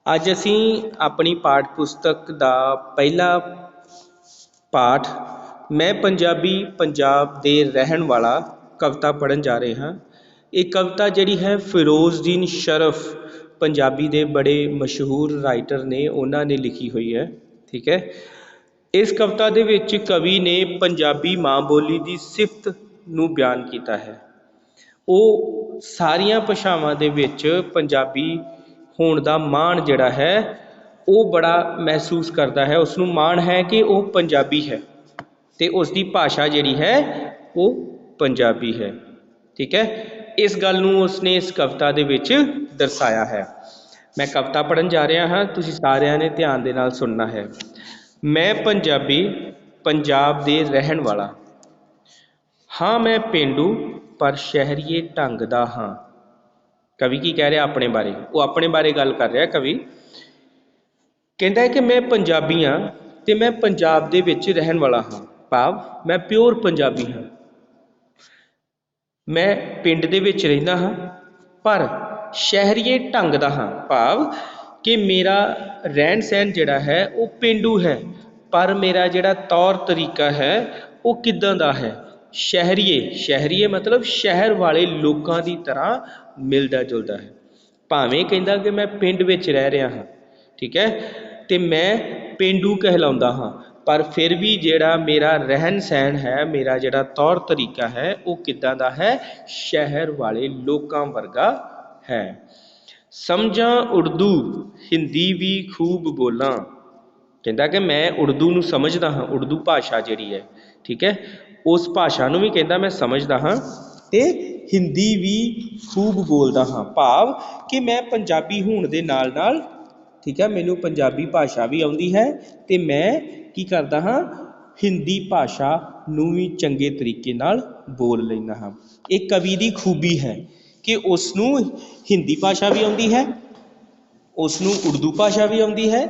ਅੱਜ ਅਸੀਂ ਆਪਣੀ ਪਾਠ ਪੁਸਤਕ ਦਾ ਪਹਿਲਾ ਪਾਠ ਮੈਂ ਪੰਜਾਬੀ ਪੰਜਾਬ ਦੇ ਰਹਿਣ ਵਾਲਾ ਕਵਿਤਾ ਪੜ੍ਹਨ ਜਾ ਰਹੇ ਹਾਂ। ਇਹ ਕਵਿਤਾ ਜਿਹੜੀ ਹੈ ਫਿਰੋਜ਼ਦੀਨ ਸ਼ਰਫ ਪੰਜਾਬੀ ਦੇ ਬੜੇ ਮਸ਼ਹੂਰ ਰਾਈਟਰ ਨੇ, ਉਹਨਾਂ ਨੇ ਲਿਖੀ ਹੋਈ ਹੈ। ਠੀਕ ਹੈ। ਇਸ ਕਵਿਤਾ ਦੇ ਵਿੱਚ ਕਵੀ ਨੇ ਪੰਜਾਬੀ ਮਾਂ ਬੋਲੀ ਦੀ ਸਿਫਤ ਨੂੰ ਬਿਆਨ ਕੀਤਾ ਹੈ। ਉਹ ਸਾਰੀਆਂ ਭਾਸ਼ਾਵਾਂ ਦੇ ਵਿੱਚ ਪੰਜਾਬੀ ਹੋਣ ਦਾ ਮਾਣ ਜਿਹੜਾ ਹੈ ਉਹ ਬੜਾ ਮਹਿਸੂਸ ਕਰਦਾ ਹੈ। ਉਸ ਨੂੰ ਮਾਣ ਹੈ ਕਿ ਉਹ ਪੰਜਾਬੀ ਹੈ ਅਤੇ ਉਸ ਦੀ ਭਾਸ਼ਾ ਜਿਹੜੀ ਹੈ ਉਹ ਪੰਜਾਬੀ ਹੈ। ਠੀਕ ਹੈ। ਇਸ ਗੱਲ ਨੂੰ ਉਸਨੇ ਇਸ ਕਵਿਤਾ ਦੇ ਵਿੱਚ ਦਰਸਾਇਆ ਹੈ। ਮੈਂ ਕਵਿਤਾ ਪੜ੍ਹਨ ਜਾ ਰਿਹਾ ਹਾਂ, ਤੁਸੀਂ ਸਾਰਿਆਂ ਨੇ ਧਿਆਨ ਦੇ ਨਾਲ ਸੁਣਨਾ ਹੈ। ਮੈਂ ਪੰਜਾਬੀ ਪੰਜਾਬ ਦੇ ਰਹਿਣ ਵਾਲਾ ਹਾਂ, ਮੈਂ ਪੇਂਡੂ ਪਰ ਸ਼ਹਿਰੀਏ ਢੰਗ ਦਾ ਹਾਂ। ਕਵੀ ਕੀ ਕਹਿ ਰਿਹਾ ਆਪਣੇ ਬਾਰੇ? ਉਹ ਆਪਣੇ ਬਾਰੇ ਗੱਲ ਕਰ ਰਿਹਾ। ਕਵੀ ਕਹਿੰਦਾ ਹੈ ਕਿ ਮੈਂ ਪੰਜਾਬੀ ਹਾਂ ਅਤੇ ਮੈਂ ਪੰਜਾਬ ਦੇ ਵਿੱਚ ਰਹਿਣ ਵਾਲਾ ਹਾਂ, ਭਾਵ ਮੈਂ ਪਿਓਰ ਪੰਜਾਬੀ ਹਾਂ। ਮੈਂ ਪਿੰਡ ਦੇ ਵਿੱਚ ਰਹਿੰਦਾ ਹਾਂ ਪਰ ਸ਼ਹਿਰੀਏ ਢੰਗ ਦਾ ਹਾਂ, ਭਾਵ ਕਿ ਮੇਰਾ ਰਹਿਣ ਸਹਿਣ ਜਿਹੜਾ ਹੈ ਉਹ ਪੇਂਡੂ ਹੈ, ਪਰ ਮੇਰਾ ਜਿਹੜਾ ਤੌਰ ਤਰੀਕਾ ਹੈ ਉਹ ਕਿੱਦਾਂ ਦਾ ਹੈ? ਸ਼ਹਿਰੀਏ ਮਤਲਬ ਸ਼ਹਿਰ ਵਾਲੇ ਲੋਕਾਂ ਦੀ ਤਰ੍ਹਾਂ ਮਿਲਦਾ ਜੁਲਦਾ ਹੈ। ਭਾਵੇਂ ਕਹਿੰਦਾ ਕਿ ਮੈਂ ਪਿੰਡ ਵਿੱਚ ਰਹਿ ਰਿਹਾ ਹਾਂ, ਠੀਕ ਹੈ, ਅਤੇ ਮੈਂ ਪੇਂਡੂ ਕਹਿਲਾਉਂਦਾ ਹਾਂ, ਪਰ ਫਿਰ ਵੀ ਜਿਹੜਾ ਮੇਰਾ ਰਹਿਣ ਸਹਿਣ ਹੈ, ਮੇਰਾ ਜਿਹੜਾ ਤੌਰ ਤਰੀਕਾ ਹੈ ਉਹ ਕਿੱਦਾਂ ਦਾ ਹੈ? ਸ਼ਹਿਰ ਵਾਲੇ ਲੋਕਾਂ ਵਰਗਾ ਹੈ। ਸਮਝਾਂ ਉਰਦੂ ਹਿੰਦੀ ਵੀ ਖੂਬ ਬੋਲਾਂ। ਕਹਿੰਦਾ ਕਿ ਮੈਂ ਉਰਦੂ ਨੂੰ ਸਮਝਦਾ ਹਾਂ, ਉਰਦੂ ਭਾਸ਼ਾ ਜਿਹੜੀ ਹੈ, ਠੀਕ ਹੈ, ਉਸ ਭਾਸ਼ਾ ਨੂੰ ਵੀ ਕਹਿੰਦਾ ਮੈਂ ਸਮਝਦਾ ਹਾਂ ਅਤੇ ਹਿੰਦੀ ਵੀ ਖੂਬ ਬੋਲਦਾ ਹਾਂ, ਭਾਵ ਕਿ ਮੈਂ ਪੰਜਾਬੀ ਹੋਣ ਦੇ ਨਾਲ ਨਾਲ, ਠੀਕ ਹੈ, ਮੈਨੂੰ ਪੰਜਾਬੀ ਭਾਸ਼ਾ ਵੀ ਆਉਂਦੀ ਹੈ ਅਤੇ ਮੈਂ ਕੀ ਕਰਦਾ ਹਾਂ, ਹਿੰਦੀ ਭਾਸ਼ਾ ਨੂੰ ਵੀ ਚੰਗੇ ਤਰੀਕੇ ਨਾਲ ਬੋਲ ਲੈਂਦਾ ਹਾਂ। ਇਹ ਕਵੀ ਦੀ ਖੂਬੀ ਹੈ ਕਿ ਉਸ ਨੂੰ ਹਿੰਦੀ ਭਾਸ਼ਾ ਵੀ ਆਉਂਦੀ ਹੈ, ਉਸ ਨੂੰ ਉਰਦੂ ਭਾਸ਼ਾ ਵੀ ਆਉਂਦੀ ਹੈ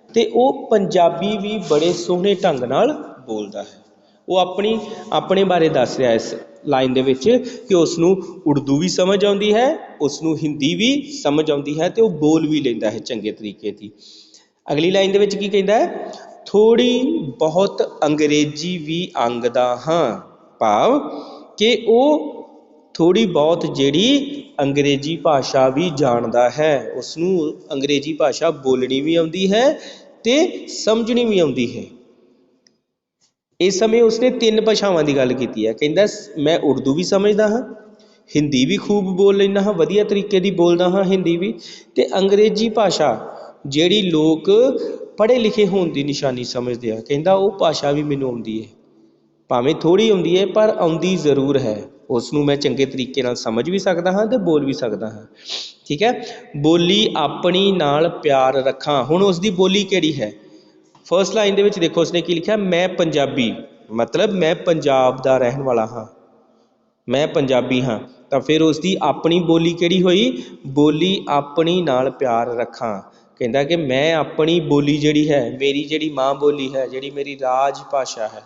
ਅਤੇ ਉਹ ਪੰਜਾਬੀ ਵੀ ਬੜੇ ਸੋਹਣੇ ਢੰਗ ਨਾਲ ਬੋਲਦਾ ਹੈ। ਉਹ ਆਪਣੇ ਬਾਰੇ ਦੱਸ ਰਿਹਾ ਇਸ ਲਾਈਨ ਦੇ ਵਿੱਚ ਕਿ ਉਸ ਨੂੰ ਉਰਦੂ ਵੀ ਸਮਝ ਆਉਂਦੀ ਹੈ, ਉਸ ਨੂੰ ਹਿੰਦੀ ਵੀ ਸਮਝ ਆਉਂਦੀ ਹੈ ਅਤੇ ਉਹ ਬੋਲ ਵੀ ਲੈਂਦਾ ਹੈ ਚੰਗੇ ਤਰੀਕੇ ਦੀ। ਅਗਲੀ ਲਾਈਨ ਦੇ ਵਿੱਚ ਕੀ ਕਹਿੰਦਾ ਹੈ? ਥੋੜ੍ਹੀ ਬਹੁਤ ਅੰਗਰੇਜ਼ੀ ਵੀ ਆਂਗਦਾ ਹਾਂ, ਭਾਵ ਕਿ ਉਹ ਥੋੜ੍ਹੀ ਬਹੁਤ ਜਿਹੜੀ ਅੰਗਰੇਜ਼ੀ ਭਾਸ਼ਾ ਵੀ ਜਾਣਦਾ ਹੈ, ਉਸ ਨੂੰ ਅੰਗਰੇਜ਼ੀ ਭਾਸ਼ਾ ਬੋਲਣੀ ਵੀ ਆਉਂਦੀ ਹੈ ਅਤੇ ਸਮਝਣੀ ਵੀ ਆਉਂਦੀ ਹੈ। ਇਸ ਸਮੇਂ ਉਸਨੇ 3 ਭਾਸ਼ਾਵਾਂ ਦੀ ਗੱਲ ਕੀਤੀ ਹੈ। ਕਹਿੰਦਾ ਮੈਂ ਉਰਦੂ ਵੀ ਸਮਝਦਾ ਹਾਂ, ਹਿੰਦੀ ਵੀ ਖੂਬ ਬੋਲ ਲੈਂਦਾ ਹਾਂ, ਵਧੀਆ ਤਰੀਕੇ ਦੀ ਬੋਲਦਾ ਹਾਂ ਹਿੰਦੀ ਵੀ, ਅਤੇ ਅੰਗਰੇਜ਼ੀ ਭਾਸ਼ਾ ਜਿਹੜੀ ਲੋਕ ਪੜ੍ਹੇ ਲਿਖੇ ਹੋਣ ਦੀ ਨਿਸ਼ਾਨੀ ਸਮਝਦੇ ਆ, ਕਹਿੰਦਾ ਉਹ ਭਾਸ਼ਾ ਵੀ ਮੈਨੂੰ ਆਉਂਦੀ ਹੈ, ਭਾਵੇਂ ਥੋੜ੍ਹੀ ਆਉਂਦੀ ਹੈ ਪਰ ਆਉਂਦੀ ਜ਼ਰੂਰ ਹੈ। ਉਸ ਨੂੰ ਮੈਂ ਚੰਗੇ ਤਰੀਕੇ ਨਾਲ ਸਮਝ ਵੀ ਸਕਦਾ ਹਾਂ ਅਤੇ ਬੋਲ ਵੀ ਸਕਦਾ ਹਾਂ। ਠੀਕ ਹੈ। ਬੋਲੀ ਆਪਣੀ ਨਾਲ ਪਿਆਰ ਰੱਖਾਂ। ਹੁਣ ਉਸ ਦੀ ਬੋਲੀ ਕਿਹੜੀ ਹੈ? ਫਸਟ ਲਾਈਨ ਦੇ ਵਿੱਚ ਦੇਖੋ ਉਸਨੇ ਕੀ ਲਿਖਿਆ? ਮੈਂ ਪੰਜਾਬੀ, ਮਤਲਬ ਮੈਂ ਪੰਜਾਬ ਦਾ ਰਹਿਣ ਵਾਲਾ ਹਾਂ, ਮੈਂ ਪੰਜਾਬੀ ਹਾਂ। ਤਾਂ ਫਿਰ ਉਸ ਦੀ ਆਪਣੀ ਬੋਲੀ ਕਿਹੜੀ ਹੋਈ? ਬੋਲੀ ਆਪਣੀ ਨਾਲ ਪਿਆਰ ਰੱਖਾਂ। ਕਹਿੰਦਾ ਕਿ ਮੈਂ ਆਪਣੀ ਬੋਲੀ ਜਿਹੜੀ ਹੈ, ਮੇਰੀ ਜਿਹੜੀ ਮਾਂ ਬੋਲੀ ਹੈ, ਜਿਹੜੀ ਮੇਰੀ ਰਾਜ ਭਾਸ਼ਾ ਹੈ,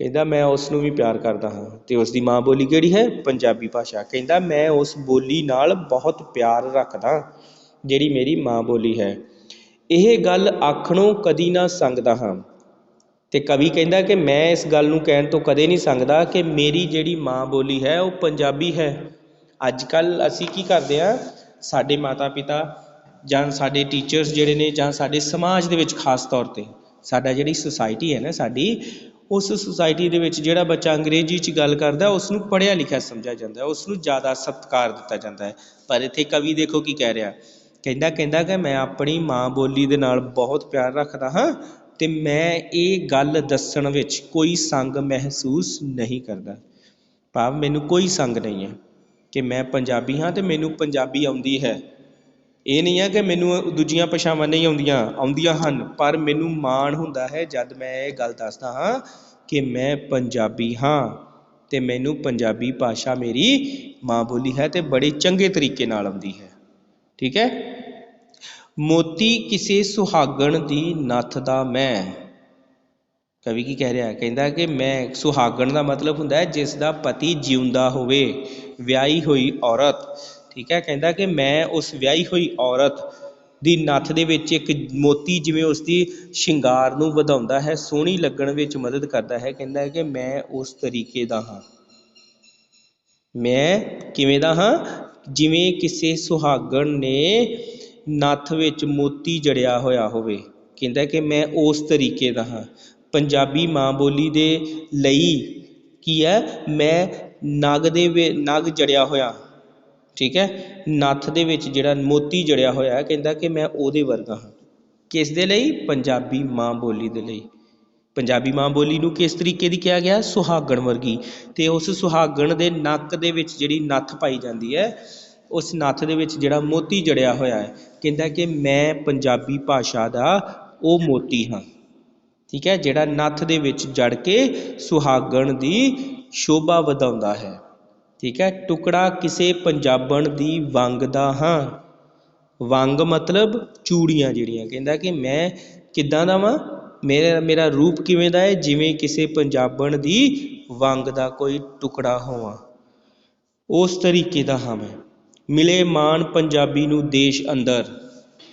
ਕਹਿੰਦਾ ਮੈਂ ਉਸ ਨੂੰ ਵੀ ਪਿਆਰ ਕਰਦਾ ਹਾਂ ਅਤੇ ਉਸ ਦੀ ਮਾਂ ਬੋਲੀ ਕਿਹੜੀ ਹੈ? ਪੰਜਾਬੀ ਭਾਸ਼ਾ। ਕਹਿੰਦਾ ਮੈਂ ਉਸ ਬੋਲੀ ਨਾਲ ਬਹੁਤ ਪਿਆਰ ਰੱਖਦਾ ਜਿਹੜੀ ਮੇਰੀ ਮਾਂ ਬੋਲੀ ਹੈ। ਇਹ ਗੱਲ ਆਖਣੋਂ ਕਦੀ ਨਾ ਸੰਗਦਾ ਹਾਂ। ਅਤੇ ਕਵੀ ਕਹਿੰਦਾ ਕਿ ਮੈਂ ਇਸ ਗੱਲ ਨੂੰ ਕਹਿਣ ਤੋਂ ਕਦੇ ਨਹੀਂ ਸੰਗਦਾ ਕਿ ਮੇਰੀ ਜਿਹੜੀ ਮਾਂ ਬੋਲੀ ਹੈ ਉਹ ਪੰਜਾਬੀ ਹੈ। ਅੱਜ ਕੱਲ੍ਹ ਅਸੀਂ ਕੀ ਕਰਦੇ ਹਾਂ, ਸਾਡੇ ਮਾਤਾ ਪਿਤਾ ਜਾਂ ਸਾਡੇ ਟੀਚਰਸ ਜਿਹੜੇ ਨੇ, ਜਾਂ ਸਾਡੇ ਸਮਾਜ ਦੇ ਵਿੱਚ ਖਾਸ ਤੌਰ 'ਤੇ ਸਾਡਾ ਜਿਹੜੀ ਸੁਸਾਇਟੀ ਹੈ ਨਾ ਸਾਡੀ, ਉਸ ਸੁਸਾਇਟੀ ਦੇ ਵਿੱਚ ਜਿਹੜਾ ਬੱਚਾ ਅੰਗਰੇਜ਼ੀ 'ਚ ਗੱਲ ਕਰਦਾ ਉਸ ਨੂੰ ਪੜ੍ਹਿਆ ਲਿਖਿਆ ਸਮਝਿਆ ਜਾਂਦਾ, ਉਸ ਨੂੰ ਜ਼ਿਆਦਾ ਸਤਿਕਾਰ ਦਿੱਤਾ ਜਾਂਦਾ ਹੈ। ਪਰ ਇੱਥੇ ਕਵੀ ਦੇਖੋ ਕੀ ਕਹਿ ਰਿਹਾ? ਕਹਿੰਦਾ ਕਿ ਮੈਂ ਆਪਣੀ ਮਾਂ ਬੋਲੀ ਦੇ ਨਾਲ ਬਹੁਤ ਪਿਆਰ ਰੱਖਦਾ ਹਾਂ ਅਤੇ ਮੈਂ ਇਹ ਗੱਲ ਦੱਸਣ ਵਿੱਚ ਕੋਈ ਸੰਗ ਮਹਿਸੂਸ ਨਹੀਂ ਕਰਦਾ, ਭਾਵ ਮੈਨੂੰ ਕੋਈ ਸੰਗ ਨਹੀਂ ਹੈ ਕਿ ਮੈਂ ਪੰਜਾਬੀ ਹਾਂ ਅਤੇ ਮੈਨੂੰ ਪੰਜਾਬੀ ਆਉਂਦੀ ਹੈ। ਇਹ ਨਹੀਂ ਹੈ ਕਿ ਮੈਨੂੰ ਦੂਜੀਆਂ ਭਾਸ਼ਾਵਾਂ ਨਹੀਂ ਆਉਂਦੀਆਂ ਹਨ, ਪਰ ਮੈਨੂੰ ਮਾਣ ਹੁੰਦਾ ਹੈ ਜਦ ਮੈਂ ਇਹ ਗੱਲ ਦੱਸਦਾ ਹਾਂ ਕਿ ਮੈਂ ਪੰਜਾਬੀ ਹਾਂ ਅਤੇ ਮੈਨੂੰ ਪੰਜਾਬੀ ਭਾਸ਼ਾ ਮੇਰੀ ਮਾਂ ਬੋਲੀ ਹੈ ਅਤੇ ਬੜੇ ਚੰਗੇ ਤਰੀਕੇ ਨਾਲ ਆਉਂਦੀ ਹੈ। ਠੀਕ ਹੈ। ਮੋਤੀ ਕਿਸੇ ਸੁਹਾਗਣ ਦੀ ਨੱਥ ਦਾ ਮੈਂ। ਕਵੀ ਕੀ ਕਹਿ ਰਿਹਾ? ਕਹਿੰਦਾ ਕਿ ਮੈਂ, ਸੁਹਾਗਣ ਦਾ ਮਤਲਬ ਹੁੰਦਾ ਹੈ ਜਿਸ ਦਾ ਪਤੀ ਜਿਉਂਦਾ ਹੋਵੇ, ਵਿਆਹੀ ਹੋਈ ਔਰਤ। ਠੀਕ ਹੈ। ਕਹਿੰਦਾ ਕਿ ਮੈਂ ਉਸ ਵਿਆਹੀ ਹੋਈ ਔਰਤ ਦੀ ਨੱਥ ਦੇ ਵਿੱਚ ਇੱਕ ਮੋਤੀ ਜਿਵੇਂ ਉਸ ਦੀ ਸ਼ਿੰਗਾਰ ਨੂੰ ਵਧਾਉਂਦਾ ਹੈ, ਸੋਹਣੀ ਲੱਗਣ ਵਿੱਚ ਮਦਦ ਕਰਦਾ ਹੈ। ਕਹਿੰਦਾ ਹੈ ਕਿ ਮੈਂ ਉਸ ਤਰੀਕੇ ਦਾ ਹਾਂ। ਮੈਂ ਕਿਵੇਂ ਦਾ ਹਾਂ? ਜਿਵੇਂ ਕਿਸੇ ਸੁਹਾਗਣ ਨੇ ਨੱਥ ਵਿੱਚ ਮੋਤੀ ਜੜਿਆ ਹੋਇਆ ਹੋਵੇ। ਕਹਿੰਦਾ ਕਿ ਮੈਂ ਉਸ ਤਰੀਕੇ ਦਾ ਹਾਂ। ਪੰਜਾਬੀ ਮਾਂ ਬੋਲੀ ਦੇ ਲਈ ਕੀ ਹੈ? ਮੈਂ ਨਗ ਜੜਿਆ ਹੋਇਆ, ਠੀਕ ਹੈ, ਨੱਥ ਦੇ ਵਿੱਚ ਜਿਹੜਾ ਮੋਤੀ ਜੜਿਆ ਹੋਇਆ, ਕਹਿੰਦਾ ਕਿ ਮੈਂ ਉਹਦੇ ਵਰਗਾ ਹਾਂ। ਕਿਸ ਦੇ ਲਈ? ਪੰਜਾਬੀ ਮਾਂ ਬੋਲੀ ਦੇ ਲਈ। ਪੰਜਾਬੀ ਮਾਂ ਬੋਲੀ ਨੂੰ ਕਿਸ ਤਰੀਕੇ ਦੀ ਕਿਹਾ ਗਿਆ? ਸੁਹਾਗਣ ਵਰਗੀ। ਅਤੇ ਉਸ ਸੁਹਾਗਣ ਦੇ ਨੱਕ ਦੇ ਵਿੱਚ ਜਿਹੜੀ ਨੱਥ ਪਾਈ ਜਾਂਦੀ ਹੈ, ਉਸ ਨੱਥ ਦੇ ਵਿੱਚ ਜਿਹੜਾ ਮੋਤੀ ਜੜਿਆ ਹੋਇਆ ਹੈ, ਕਹਿੰਦਾ ਕਿ ਮੈਂ ਪੰਜਾਬੀ ਭਾਸ਼ਾ ਦਾ ਉਹ ਮੋਤੀ ਹਾਂ, ਠੀਕ ਹੈ, ਜਿਹੜਾ ਨੱਥ ਦੇ ਵਿੱਚ ਜੜ ਕੇ ਸੁਹਾਗਣ ਦੀ ਸ਼ੋਭਾ ਵਧਾਉਂਦਾ ਹੈ, ਠੀਕ ਹੈ। ਟੁਕੜਾ ਕਿਸੇ ਪੰਜਾਬਣ ਦੀ ਵੰਗ ਦਾ ਹਾਂ। ਵੰਗ ਮਤਲਬ ਚੂੜੀਆਂ ਜਿਹੜੀਆਂ। ਕਹਿੰਦਾ ਕਿ ਮੈਂ ਕਿੱਦਾਂ ਦਾ ਵਾਂ? ਮੇਰਾ ਰੂਪ ਕਿਵੇਂ ਦਾ ਹੈ? ਜਿਵੇਂ ਕਿਸੇ ਪੰਜਾਬਣ ਦੀ ਵੰਗ ਦਾ ਕੋਈ ਟੁਕੜਾ ਹੋਵਾਂ, ਉਸ ਤਰੀਕੇ ਦਾ ਹਾਂ ਮੈਂ। ਮਿਲੇ ਮਾਣ ਪੰਜਾਬੀ ਨੂੰ ਦੇਸ਼ ਅੰਦਰ।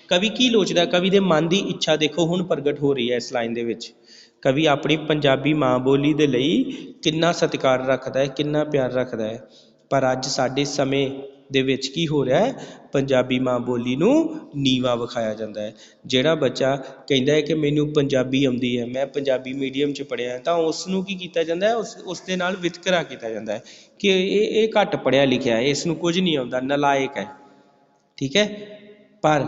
ਕਵੀ ਕੀ ਲੋਚਦਾ? ਕਵੀ ਦੇ ਮਨ ਦੀ ਇੱਛਾ ਦੇਖੋ ਹੁਣ ਪ੍ਰਗਟ ਹੋ ਰਹੀ ਹੈ ਇਸ ਲਾਈਨ ਦੇ ਵਿੱਚ। ਕਵੀ ਆਪਣੀ ਪੰਜਾਬੀ ਮਾਂ ਬੋਲੀ ਦੇ ਲਈ ਕਿੰਨਾ ਸਤਿਕਾਰ ਰੱਖਦਾ ਹੈ, ਕਿੰਨਾ ਪਿਆਰ ਰੱਖਦਾ ਹੈ। ਪਰ ਅੱਜ ਸਾਡੇ ਸਮੇਂ ਦੇ ਵਿੱਚ ਕੀ ਹੋ ਰਿਹਾ ਹੈ? ਪੰਜਾਬੀ ਮਾਂ ਬੋਲੀ ਨੂੰ ਨੀਵਾਂ ਵਿਖਾਇਆ ਜਾਂਦਾ ਹੈ। ਜਿਹੜਾ ਬੱਚਾ ਕਹਿੰਦਾ ਹੈ ਕਿ ਮੈਨੂੰ ਪੰਜਾਬੀ ਆਉਂਦੀ ਹੈ, ਮੈਂ ਪੰਜਾਬੀ ਮੀਡੀਅਮ 'ਚ ਪੜ੍ਹਿਆ, ਤਾਂ ਉਸ ਨੂੰ ਕੀ ਕੀਤਾ ਜਾਂਦਾ ਹੈ? ਉਸ ਦੇ ਨਾਲ ਵਿਤਕਰਾ ਕੀਤਾ ਜਾਂਦਾ ਹੈ ਕਿ ਇਹ ਘੱਟ ਪੜ੍ਹਿਆ ਲਿਖਿਆ ਹੈ, ਇਸ ਨੂੰ ਕੁਝ ਨਹੀਂ ਆਉਂਦਾ, ਨਲਾਇਕ ਹੈ, ਠੀਕ ਹੈ। ਪਰ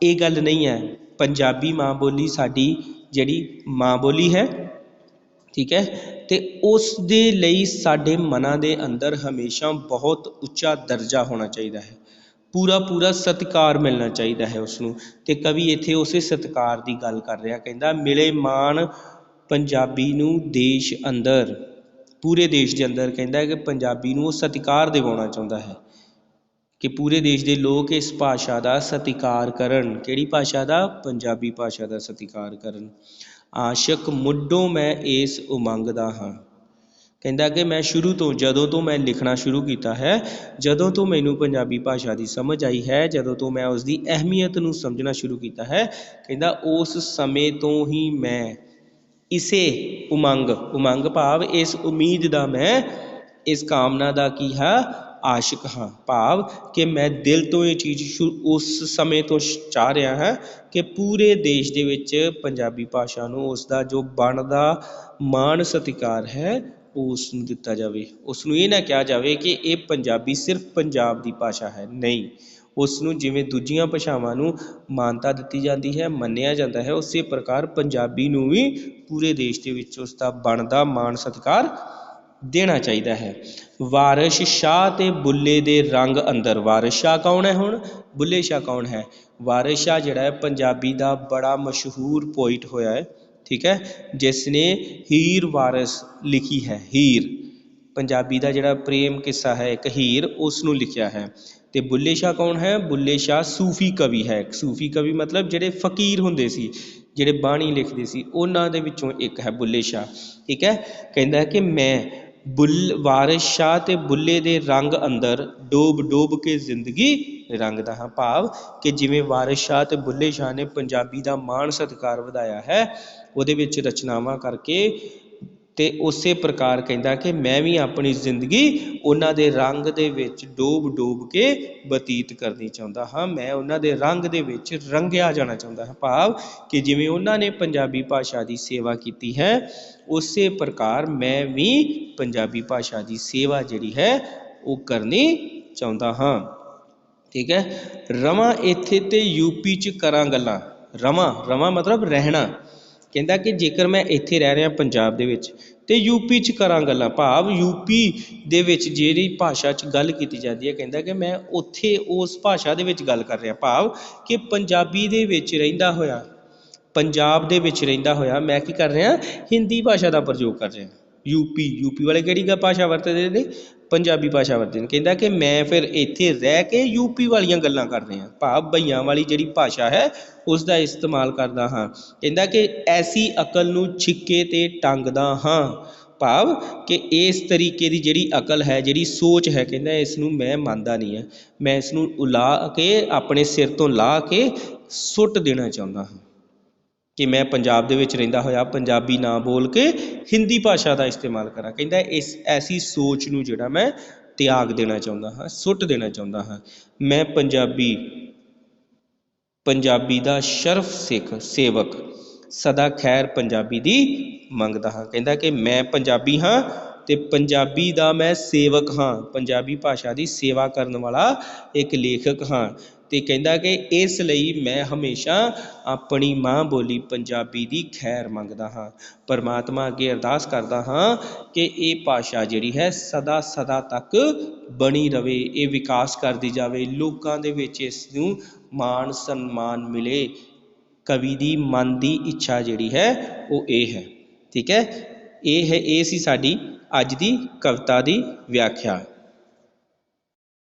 ਇਹ ਗੱਲ ਨਹੀਂ ਹੈ। ਪੰਜਾਬੀ ਮਾਂ ਬੋਲੀ ਸਾਡੀ ਜਿਹੜੀ ਮਾਂ ਬੋਲੀ ਹੈ, ਠੀਕ ਹੈ, ਅਤੇ ਉਸ ਦੇ ਲਈ ਸਾਡੇ ਮਨਾਂ ਦੇ ਅੰਦਰ ਹਮੇਸ਼ਾ ਬਹੁਤ ਉੱਚਾ ਦਰਜਾ ਹੋਣਾ ਚਾਹੀਦਾ ਹੈ, ਪੂਰਾ ਸਤਿਕਾਰ ਮਿਲਣਾ ਚਾਹੀਦਾ ਹੈ ਉਸ ਨੂੰ। ਅਤੇ ਕਵੀ ਇੱਥੇ ਉਸੇ ਸਤਿਕਾਰ ਦੀ ਗੱਲ ਕਰ ਰਿਹਾ। ਕਹਿੰਦਾ ਮਿਲੇ ਮਾਣ ਪੰਜਾਬੀ ਨੂੰ ਦੇਸ਼ ਅੰਦਰ, ਪੂਰੇ ਦੇਸ਼ ਦੇ ਅੰਦਰ। ਕਹਿੰਦਾ ਕਿ ਪੰਜਾਬੀ ਨੂੰ ਉਹ ਸਤਿਕਾਰ ਦਿਵਾਉਣਾ ਚਾਹੁੰਦਾ ਹੈ ਕਿ ਪੂਰੇ ਦੇਸ਼ ਦੇ ਲੋਕ ਇਸ ਭਾਸ਼ਾ ਦਾ ਸਤਿਕਾਰ ਕਰਨ। ਕਿਹੜੀ ਭਾਸ਼ਾ ਦਾ? ਪੰਜਾਬੀ ਭਾਸ਼ਾ ਦਾ ਸਤਿਕਾਰ ਕਰਨ। ਆਸ਼ਕ ਮੁੱਢੋਂ ਮੈਂ ਇਸ ਉਮੰਗ ਦਾ ਹਾਂ। ਕਹਿੰਦਾ ਕਿ ਮੈਂ ਸ਼ੁਰੂ ਤੋਂ, ਜਦੋਂ ਤੋਂ ਮੈਂ ਲਿਖਣਾ ਸ਼ੁਰੂ ਕੀਤਾ ਹੈ, ਜਦੋਂ ਤੋਂ ਮੈਨੂੰ ਪੰਜਾਬੀ ਭਾਸ਼ਾ ਦੀ ਸਮਝ ਆਈ ਹੈ, ਜਦੋਂ ਤੋਂ ਮੈਂ ਉਸ ਦੀ ਅਹਿਮੀਅਤ ਨੂੰ ਸਮਝਣਾ ਸ਼ੁਰੂ ਕੀਤਾ ਹੈ, ਕਹਿੰਦਾ ਉਸ ਸਮੇਂ ਤੋਂ ਹੀ ਮੈਂ ਇਸੇ ਉਮੰਗ ਭਾਵ ਇਸ ਉਮੀਦ ਦਾ, ਮੈਂ ਇਸ ਕਾਮਨਾ ਦਾ ਕੀ ਹਾਂ? ਆਸ਼ਿਕ ਹਾਂ। ਭਾਵ ਕਿ ਮੈਂ ਦਿਲ ਤੋਂ ਇਹ ਚੀਜ਼ ਉਸ ਸਮੇਂ ਤੋਂ ਚਾਹ ਰਿਹਾ ਹਾਂ ਕਿ ਪੂਰੇ ਦੇਸ਼ ਦੇ ਵਿੱਚ ਪੰਜਾਬੀ ਭਾਸ਼ਾ ਨੂੰ ਉਸ ਦਾ ਜੋ ਬਣਦਾ ਮਾਣ ਸਤਿਕਾਰ ਹੈ ਉਹ ਉਸ ਨੂੰ ਦਿੱਤਾ ਜਾਵੇ। ਉਸ ਨੂੰ ਇਹ ਨਾ ਕਿਹਾ ਜਾਵੇ ਕਿ ਇਹ ਪੰਜਾਬੀ ਸਿਰਫ ਪੰਜਾਬ ਦੀ ਭਾਸ਼ਾ ਹੈ, ਨਹੀਂ। ਉਸ ਨੂੰ ਜਿਵੇਂ ਦੂਜੀਆਂ ਭਾਸ਼ਾਵਾਂ ਨੂੰ ਮਾਨਤਾ ਦਿੱਤੀ ਜਾਂਦੀ ਹੈ, ਮੰਨਿਆ ਜਾਂਦਾ ਹੈ, ਉਸੇ ਪ੍ਰਕਾਰ ਪੰਜਾਬੀ ਨੂੰ ਵੀ ਪੂਰੇ ਦੇਸ਼ ਦੇ ਵਿੱਚ ਉਸ ਦਾ ਬਣਦਾ ਮਾਣ ਸਤਿਕਾਰ ਦੇਣਾ ਚਾਹੀਦਾ ਹੈ। ਵਾਰਿਸ ਸ਼ਾਹ ਤੇ ਬੁੱਲੇ ਦੇ ਰੰਗ ਅੰਦਰ। ਵਾਰਿਸ ਸ਼ਾਹ ਕੌਣ ਹੈ? ਹੁਣ ਬੁੱਲੇ ਸ਼ਾਹ ਕੌਣ ਹੈ? ਵਾਰਿਸ ਸ਼ਾਹ ਜਿਹੜਾ ਹੈ ਪੰਜਾਬੀ ਦਾ ਬੜਾ ਮਸ਼ਹੂਰ ਪੋਇਟ ਹੋਇਆ ਹੈ, ਠੀਕ ਹੈ, ਜਿਸ ਨੇ ਹੀਰ ਵਾਰਿਸ ਲਿਖੀ ਹੈ। ਹੀਰ ਪੰਜਾਬੀ ਦਾ ਜਿਹੜਾ ਪ੍ਰੇਮ ਕਿੱਸਾ ਹੈ ਇੱਕ ਹੀਰ, ਉਸ ਨੂੰ ਲਿਖਿਆ ਹੈ। ਅਤੇ ਬੁੱਲੇ ਸ਼ਾਹ ਕੌਣ ਹੈ? ਬੁੱਲੇ ਸ਼ਾਹ ਸੂਫੀ ਕਵੀ ਹੈ। ਸੂਫੀ ਕਵੀ ਮਤਲਬ ਜਿਹੜੇ ਫਕੀਰ ਹੁੰਦੇ ਸੀ, ਜਿਹੜੇ ਬਾਣੀ ਲਿਖਦੇ ਸੀ, ਉਹਨਾਂ ਦੇ ਵਿੱਚੋਂ ਇੱਕ ਹੈ ਬੁੱਲੇ ਸ਼ਾਹ, ਠੀਕ ਹੈ। ਕਹਿੰਦਾ ਕਿ ਮੈਂ ਵਾਰਿਸ ਸ਼ਾਹ ਅਤੇ ਬੁੱਲੇ ਦੇ ਰੰਗ ਅੰਦਰ ਡੋਬ ਕੇ ਜ਼ਿੰਦਗੀ ਰੰਗਦਾ ਹਾਂ। ਭਾਵ ਕਿ ਜਿਵੇਂ ਵਾਰਿਸ ਸ਼ਾਹ ਅਤੇ ਬੁੱਲੇ ਸ਼ਾਹ ਨੇ ਪੰਜਾਬੀ ਦਾ ਮਾਣ ਸਤਿਕਾਰ ਵਧਾਇਆ ਹੈ ਉਹਦੇ ਵਿੱਚ ਰਚਨਾਵਾਂ ਕਰਕੇ, ਅਤੇ ਉਸੇ ਪ੍ਰਕਾਰ ਕਹਿੰਦਾ ਕਿ ਮੈਂ ਵੀ ਆਪਣੀ ਜ਼ਿੰਦਗੀ ਉਹਨਾਂ ਦੇ ਰੰਗ ਦੇ ਵਿੱਚ ਡੋਬ ਕੇ ਬਤੀਤ ਕਰਨੀ ਚਾਹੁੰਦਾ ਹਾਂ। ਮੈਂ ਉਹਨਾਂ ਦੇ ਰੰਗ ਦੇ ਵਿੱਚ ਰੰਗਿਆ ਜਾਣਾ ਚਾਹੁੰਦਾ ਹਾਂ। ਭਾਵ ਕਿ ਜਿਵੇਂ ਉਹਨਾਂ ਨੇ ਪੰਜਾਬੀ ਭਾਸ਼ਾ ਦੀ ਸੇਵਾ ਕੀਤੀ ਹੈ, ਉਸੇ ਪ੍ਰਕਾਰ ਮੈਂ ਵੀ ਪੰਜਾਬੀ ਭਾਸ਼ਾ ਦੀ ਸੇਵਾ ਜਿਹੜੀ ਹੈ ਉਹ ਕਰਨੀ ਚਾਹੁੰਦਾ ਹਾਂ, ਠੀਕ ਹੈ। ਰਵਾਂ ਇੱਥੇ ਤੇ ਯੂਪੀ 'ਚ ਕਰਾਂ ਗੱਲਾਂ। ਰਵਾਂ ਮਤਲਬ ਰਹਿਣਾ। ਕਹਿੰਦਾ ਕਿ ਜੇਕਰ ਮੈਂ ਇੱਥੇ ਰਹਿ ਰਿਹਾ ਪੰਜਾਬ ਦੇ ਵਿੱਚ ਅਤੇ ਯੂਪੀ 'ਚ ਕਰਾਂ ਗੱਲਾਂ, ਭਾਵ ਯੂਪੀ ਦੇ ਵਿੱਚ ਜਿਹੜੀ ਭਾਸ਼ਾ 'ਚ ਗੱਲ ਕੀਤੀ ਜਾਂਦੀ ਹੈ, ਕਹਿੰਦਾ ਕਿ ਮੈਂ ਉੱਥੇ ਉਸ ਭਾਸ਼ਾ ਦੇ ਵਿੱਚ ਗੱਲ ਕਰ ਰਿਹਾ। ਭਾਵ ਕਿ ਪੰਜਾਬੀ ਦੇ ਵਿੱਚ ਰਹਿੰਦਾ ਹੋਇਆ, ਪੰਜਾਬ ਦੇ ਵਿੱਚ ਰਹਿੰਦਾ ਹੋਇਆ ਮੈਂ ਕੀ ਕਰ ਰਿਹਾ? ਹਿੰਦੀ ਭਾਸ਼ਾ ਦਾ ਪ੍ਰਯੋਗ ਕਰ ਰਿਹਾ। ਯੂਪੀ ਵਾਲੇ ਕਿਹੜੀ ਭਾਸ਼ਾ ਵਰਤਦੇ ਨੇ? ਪੰਜਾਬੀ ਭਾਸ਼ਾ ਵਰਤਦੇ ਨੇ। ਕਹਿੰਦਾ ਕਿ ਮੈਂ ਫਿਰ ਇੱਥੇ ਰਹਿ ਕੇ ਯੂਪੀ ਵਾਲੀਆਂ ਗੱਲਾਂ ਕਰ ਰਿਹਾ। ਭਾਵ ਬਈਆਂ ਵਾਲੀ ਜਿਹੜੀ ਭਾਸ਼ਾ ਹੈ ਉਸ ਦਾ ਇਸਤੇਮਾਲ ਕਰਦਾ ਹਾਂ। ਕਹਿੰਦਾ ਕਿ ਐਸੀ ਅਕਲ ਨੂੰ ਛਿੱਕੇ 'ਤੇ ਟੰਗਦਾ ਹਾਂ। ਭਾਵ ਕਿ ਇਸ ਤਰੀਕੇ ਦੀ ਜਿਹੜੀ ਅਕਲ ਹੈ, ਜਿਹੜੀ ਸੋਚ ਹੈ, ਕਹਿੰਦਾ ਇਸ ਨੂੰ ਮੈਂ ਮੰਨਦਾ ਨਹੀਂ ਹੈ। ਮੈਂ ਇਸ ਨੂੰ ਉਲਾ ਕੇ, ਆਪਣੇ ਸਿਰ ਤੋਂ ਲਾਹ ਕੇ ਸੁੱਟ ਦੇਣਾ ਚਾਹੁੰਦਾ ਹਾਂ ਕਿ ਮੈਂ ਪੰਜਾਬ ਦੇ ਵਿੱਚ ਰਹਿੰਦਾ ਹੋਇਆ ਪੰਜਾਬੀ ਨਾ ਬੋਲ ਕੇ ਹਿੰਦੀ ਭਾਸ਼ਾ ਦਾ ਇਸਤੇਮਾਲ ਕਰਾਂ। ਕਹਿੰਦਾ ਇਸ ਐਸੀ ਸੋਚ ਨੂੰ ਜਿਹੜਾ ਮੈਂ ਤਿਆਗ ਦੇਣਾ ਚਾਹੁੰਦਾ ਹਾਂ, ਸੁੱਟ ਦੇਣਾ ਚਾਹੁੰਦਾ ਹਾਂ। ਮੈਂ ਪੰਜਾਬੀ ਦਾ ਸ਼ਰਫ ਸੇਵਕ ਸਦਾ ਖੈਰ ਪੰਜਾਬੀ ਦੀ ਮੰਗਦਾ ਹਾਂ। ਕਹਿੰਦਾ ਕਿ ਮੈਂ ਪੰਜਾਬੀ ਹਾਂ ਅਤੇ ਪੰਜਾਬੀ ਦਾ ਮੈਂ ਸੇਵਕ ਹਾਂ, ਪੰਜਾਬੀ ਭਾਸ਼ਾ ਦੀ ਸੇਵਾ ਕਰਨ ਵਾਲਾ ਇੱਕ ਲੇਖਕ ਹਾਂ। ਅਤੇ ਕਹਿੰਦਾ ਕਿ ਇਸ ਲਈ ਮੈਂ ਹਮੇਸ਼ਾ ਆਪਣੀ ਮਾਂ ਬੋਲੀ ਪੰਜਾਬੀ ਦੀ ਖੈਰ ਮੰਗਦਾ ਹਾਂ। ਪਰਮਾਤਮਾ ਅੱਗੇ ਅਰਦਾਸ ਕਰਦਾ ਹਾਂ ਕਿ ਇਹ ਭਾਸ਼ਾ ਜਿਹੜੀ ਹੈ ਸਦਾ ਤੱਕ ਬਣੀ ਰਹੇ, ਇਹ ਵਿਕਾਸ ਕਰਦੀ ਜਾਵੇ, ਲੋਕਾਂ ਦੇ ਵਿੱਚ ਇਸ ਨੂੰ ਮਾਣ ਸਨਮਾਨ ਮਿਲੇ। ਕਵੀ ਦੀ ਮਨ ਦੀ ਇੱਛਾ ਜਿਹੜੀ ਹੈ ਉਹ ਇਹ ਹੈ। ਠੀਕ ਹੈ, ਇਹ ਸੀ ਸਾਡੀ ਅੱਜ ਦੀ ਕਵਿਤਾ ਦੀ ਵਿਆਖਿਆ।